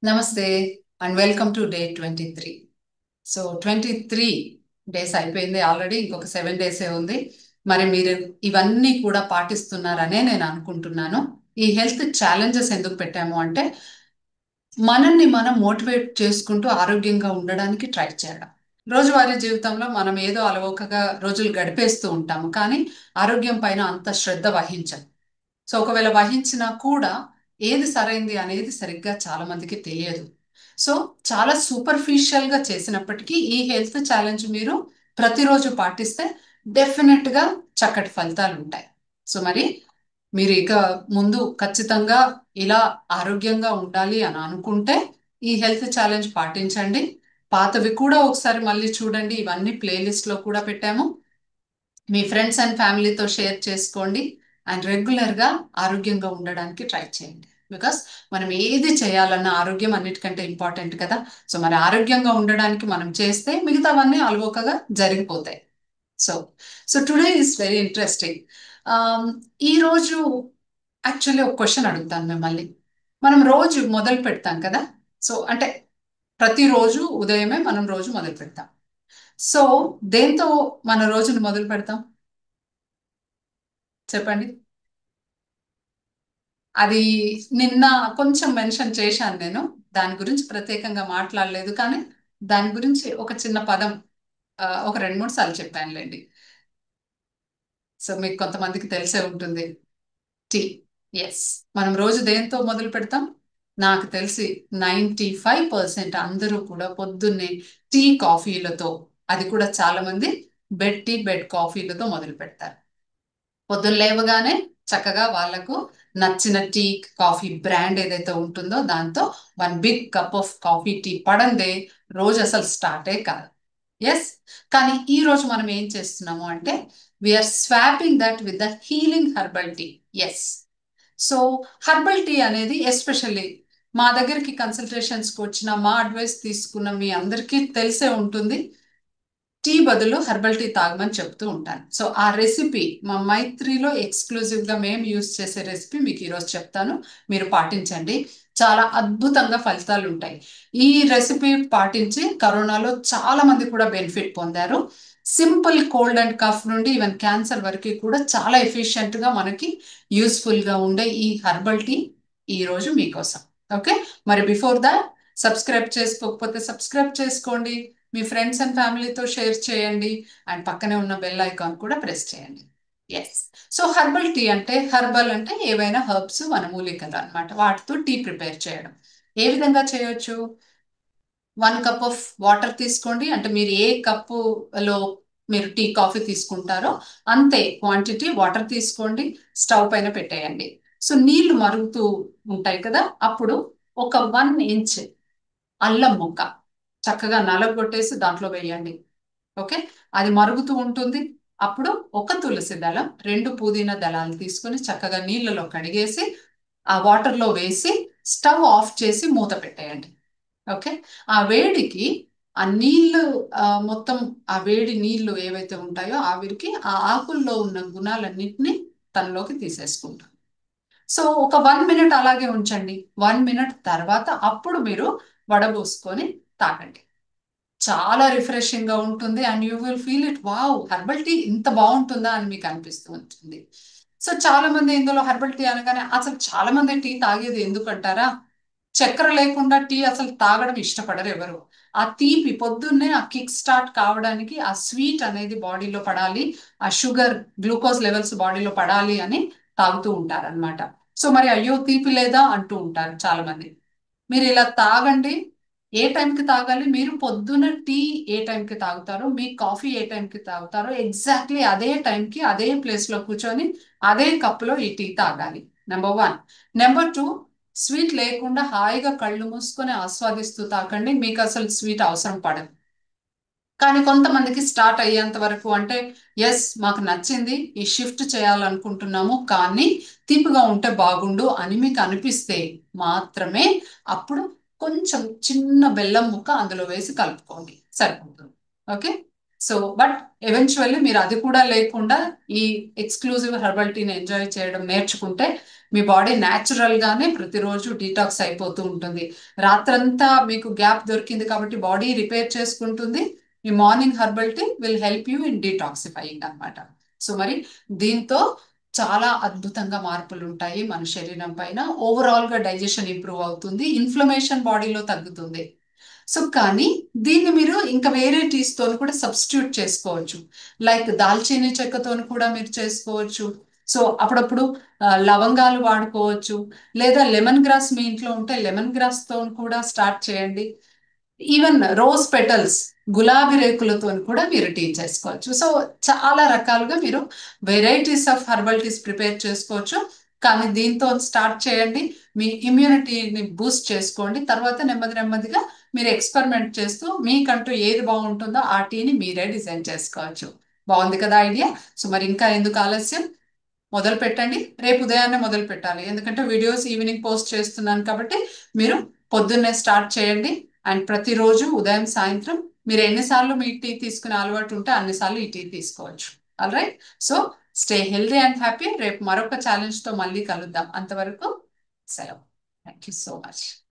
నమస్తే and welcome to day 23. So 23 days అయిపోయింది already, ఇంకొక 7 డేసే ఉంది. మరి మీరు ఇవన్నీ కూడా పాటిస్తున్నారనే నేను అనుకుంటున్నాను. ఈ హెల్త్ ఛాలెంజెస్ ఎందుకు పెట్టాము అంటే మనల్ని మనం మోటివేట్ చేసుకుంటూ ఆరోగ్యంగా ఉండడానికి ట్రై చేయడం. రోజువారీ జీవితంలో మనం ఏదో అలవోకగా రోజులు గడిపేస్తూ ఉంటాము, కానీ ఆరోగ్యం పైన అంత శ్రద్ధ వహించం. సో ఒకవేళ వహించినా కూడా ఏది సరైంది అనేది సరిగ్గా చాలా మందికి తెలియదు. సో చాలా సూపర్ఫిషియల్ గా చేసినప్పటికీ ఈ హెల్త్ ఛాలెంజ్ మీరు ప్రతిరోజు పాటిస్తే డెఫినెట్ గా చక్కటి ఫలితాలు ఉంటాయి. సో మరి మీరు ఇక ముందు ఖచ్చితంగా ఇలా ఆరోగ్యంగా ఉండాలి అని అనుకుంటే ఈ హెల్త్ ఛాలెంజ్ పాటించండి. పాతవి కూడా ఒకసారి మళ్ళీ చూడండి, ఇవన్నీ ప్లేలిస్ట్ లో కూడా పెట్టాము. మీ ఫ్రెండ్స్ అండ్ ఫ్యామిలీతో షేర్ చేసుకోండి అండ్ రెగ్యులర్గా ఆరోగ్యంగా ఉండడానికి ట్రై చేయండి. బికాస్ మనం ఏది చేయాలన్నా ఆరోగ్యం అన్నిటికంటే ఇంపార్టెంట్ కదా. సో మరి ఆరోగ్యంగా ఉండడానికి మనం చేస్తే మిగతావన్నీ అలవోకగా జరిగిపోతాయి. So so today is very interesting. ఈరోజు యాక్చువల్లీ ఒక క్వశ్చన్ అడుగుతాను మిమ్మల్ని. మనం రోజు మొదలు పెడతాం కదా. సో అంటే ప్రతిరోజు ఉదయమే మనం రోజు మొదలు పెడతాం. సో దేంతో మన రోజును మొదలు పెడతాం చెప్పండి. అది నిన్న కొంచెం మెన్షన్ చేశాను నేను. దాని గురించి ప్రత్యేకంగా మాట్లాడలేదు, కానీ దాని గురించి ఒక చిన్న పదం ఒక 2-3 సార్లు చెప్పానులేండి. సో మీకు కొంతమందికి తెలిసే ఉంటుంది. టీ. ఎస్. మనం రోజు దేంతో మొదలు పెడతాం? నాకు తెలిసి 95% అందరూ కూడా పొద్దున్నే టీ కాఫీలతో, అది కూడా చాలా మంది బెడ్ టీ బెడ్ కాఫీలతో మొదలు పెడతారు. పొద్దున్న లేవగానే చక్కగా వాళ్ళకు నచ్చిన టీ కాఫీ బ్రాండ్ ఏదైతే ఉంటుందో దాంతో 1 big cup of coffee tea పడందే రోజు అసలు స్టార్టే కాదు. ఎస్. కానీ ఈ రోజు మనం ఏం చేస్తున్నాము అంటే we are swapping that with the healing herbal tea. Yes. So herbal tea అనేది ఎస్పెషల్లీ మా దగ్గరికి కన్సల్టేషన్స్కి వచ్చిన, మా అడ్వైస్ తీసుకున్న మీ అందరికీ తెలిసే ఉంటుంది. టీ బదులు హెర్బల్ టీ తాగమని చెప్తూ ఉంటాను. సో ఆ రెసిపీ మా మైత్రిలో ఎక్స్క్లూజివ్గా మేము యూస్ చేసే రెసిపీ మీకు ఈరోజు చెప్తాను. మీరు పాటించండి, చాలా అద్భుతంగా ఫలితాలు ఉంటాయి. ఈ రెసిపీ పాటించి కరోనాలో చాలా మంది కూడా బెనిఫిట్ పొందారు. సింపుల్ కోల్డ్ అండ్ కఫ్ నుండి ఈవెన్ క్యాన్సర్ వరకు కూడా చాలా ఎఫిషియెంట్గా మనకి యూస్ఫుల్గా ఉండే ఈ హెర్బల్ టీ ఈరోజు మీకోసం. ఓకే. మరి బిఫోర్ దాట్, సబ్స్క్రైబ్ చేసుకోకపోతే సబ్స్క్రైబ్ చేసుకోండి, మీ ఫ్రెండ్స్ అండ్ ఫ్యామిలీతో షేర్ చేయండి అండ్ పక్కనే ఉన్న బెల్ ఐకాన్ కూడా ప్రెస్ చేయండి. ఎస్. సో హెర్బల్ టీ అంటే, హెర్బల్ అంటే ఏవైనా హెర్బ్స్, వనమూలికలు అనమాట, వాటితో టీ ప్రిపేర్ చేయడం. ఏ విధంగా చేయొచ్చు? 1 కప్ ఆఫ్ వాటర్ తీసుకోండి. అంటే మీరు ఏ కప్పులో మీరు టీ కాఫీ తీసుకుంటారో అంతే క్వాంటిటీ వాటర్ తీసుకోండి. స్టవ్ పైన పెట్టేయండి. సో నీళ్లు మరుగుతూ ఉంటాయి కదా, అప్పుడు ఒక 1 ఇంచ్ అల్లం ముక్క చక్కగా నలగొట్టేసి దాంట్లో వేయండి. ఓకే. అది మరుగుతూ ఉంటుంది. అప్పుడు ఒక తులసి దళం, 2 పుదీనా దళాలు తీసుకొని చక్కగా నీళ్ళలో కడిగేసి ఆ వాటర్లో వేసి స్టవ్ ఆఫ్ చేసి మూత పెట్టేయండి. ఓకే. ఆ వేడికి ఆ నీళ్లు, మొత్తం ఆ వేడి నీళ్లు ఏవైతే ఉంటాయో ఆవిరికి ఆ ఆకుల్లో ఉన్న గుణాలన్నింటినీ తనలోకి తీసేసుకుంటాం. సో ఒక 1 మినిట్ అలాగే ఉంచండి. 1 మినిట్ తర్వాత అప్పుడు మీరు వడబోసుకొని తాగండి. చాలా రిఫ్రెషింగ్ గా ఉంటుంది and you will feel it, wow, herbal tea ఇంత బాగుంటుందా అని మీకు అనిపిస్తూ ఉంటుంది. సో చాలా మంది ఇందులో హెర్బల్ టీ అనగానే అసలు చాలా మంది టీ తాగేది ఎందుకంటారా? చక్కెర లేకుండా టీ అసలు తాగడం ఇష్టపడరు ఎవరు. ఆ తీపి పొద్దున్నే ఆ కిక్ స్టార్ట్ కావడానికి ఆ స్వీట్ అనేది బాడీలో పడాలి, ఆ షుగర్ గ్లూకోజ్ లెవెల్స్ బాడీలో పడాలి అని తాగుతూ ఉంటారు అనమాట. సో మరి అయ్యో తీపి లేదా అంటూ ఉంటారు చాలా మంది. మీరు ఇలా తాగండి. ఏ టైంకి తాగాలి? మీరు పొద్దున టీ ఏ టైంకి తాగుతారో, మీ కాఫీ ఏ టైంకి తాగుతారో ఎగ్జాక్ట్లీ అదే టైంకి అదే ప్లేస్లో కూర్చొని అదే కప్పులో ఈ టీ తాగాలి. నెంబర్ 1. నెంబర్ 2, స్వీట్ లేకుండా హాయిగా కళ్ళు మూసుకొని ఆస్వాదిస్తూ తాకండి. మీకు అసలు స్వీట్ అవసరం పడదు. కానీ కొంతమందికి స్టార్ట్ అయ్యేంత వరకు అంటే ఎస్ మాకు నచ్చింది, ఈ షిఫ్ట్ చేయాలనుకుంటున్నాము, కానీ తీపిగా ఉంటే బాగుండు అని మీకు అనిపిస్తే మాత్రమే అప్పుడు కొంచెం చిన్న బెల్లం ముక్క అందులో వేసి కలుపుకోండి, సరిపోతుంది. ఓకే. సో బట్ ఎవెన్చువల్లీ మీరు అది కూడా లేకుండా ఈ ఎక్స్క్లూజివ్ హెర్బల్ టీని ఎంజాయ్ చేయడం నేర్చుకుంటే మీ బాడీ న్యాచురల్ గానే ప్రతిరోజు డీటాక్స్ అయిపోతూ ఉంటుంది. రాత్రంతా మీకు గ్యాప్ దొరికింది కాబట్టి బాడీ రిపేర్ చేసుకుంటుంది. మీ morning herbal tea will help you in detoxifying అన్నమాట. సో మరి దీంతో చాలా అద్భుతంగా మార్పులు ఉంటాయి మన శరీరం పైన. ఓవరాల్ గా డైజెషన్ ఇంప్రూవ్ అవుతుంది, ఇన్ఫ్లమేషన్ బాడీలో తగ్గుతుంది. సో కానీ దీన్ని మీరు ఇంకా వేరే టీస్ తో కూడా సబ్స్టిట్యూట్ చేసుకోవచ్చు. లైక్ దాల్చీని చెక్కతో కూడా మీరు చేసుకోవచ్చు. సో అప్పుడప్పుడు లవంగాలు వాడుకోవచ్చు, లేదా లెమన్ గ్రాస్ మీ ఇంట్లో ఉంటే లెమన్ గ్రాస్ తో కూడా స్టార్ట్ చేయండి. ఈవెన్ రోజ్ పెటల్స్, గులాబీ రేకులతో కూడా మీరు టీ చేసుకోవచ్చు. సో చాలా రకాలుగా మీరు varieties of herbal teas prepare చేసుకోవచ్చు. కానీ దీంతో స్టార్ట్ చేయండి, మీ ఇమ్యూనిటీని బూస్ట్ చేసుకోండి. తర్వాత నెమ్మది నెమ్మదిగా మీరు ఎక్స్పెరిమెంట్ చేస్తూ మీకంటూ ఏది బాగుంటుందో ఆ టీని మీరే డిజైన్ చేసుకోవచ్చు. బాగుంది కదా ఐడియా? సో మరి ఇంకా ఎందుకు ఆలస్యం, మొదలు పెట్టండి. రేపు ఉదయాన్నే మొదలు పెట్టాలి, ఎందుకంటే వీడియోస్ ఈవినింగ్ పోస్ట్ చేస్తున్నాను కాబట్టి మీరు పొద్దున్నే స్టార్ట్ చేయండి. అండ్ ప్రతిరోజు ఉదయం సాయంత్రం మీరు ఎన్నిసార్లు మీ టీ తీసుకునే అలవాటు ఉంటే అన్నిసార్లు ఈ టీ తీసుకోవచ్చు. All right. So stay healthy and happy. రేపు మరొక ఛాలెంజ్ తో మళ్ళీ కలుద్దాం. అంతవరకు సెలవు. Thank you so much.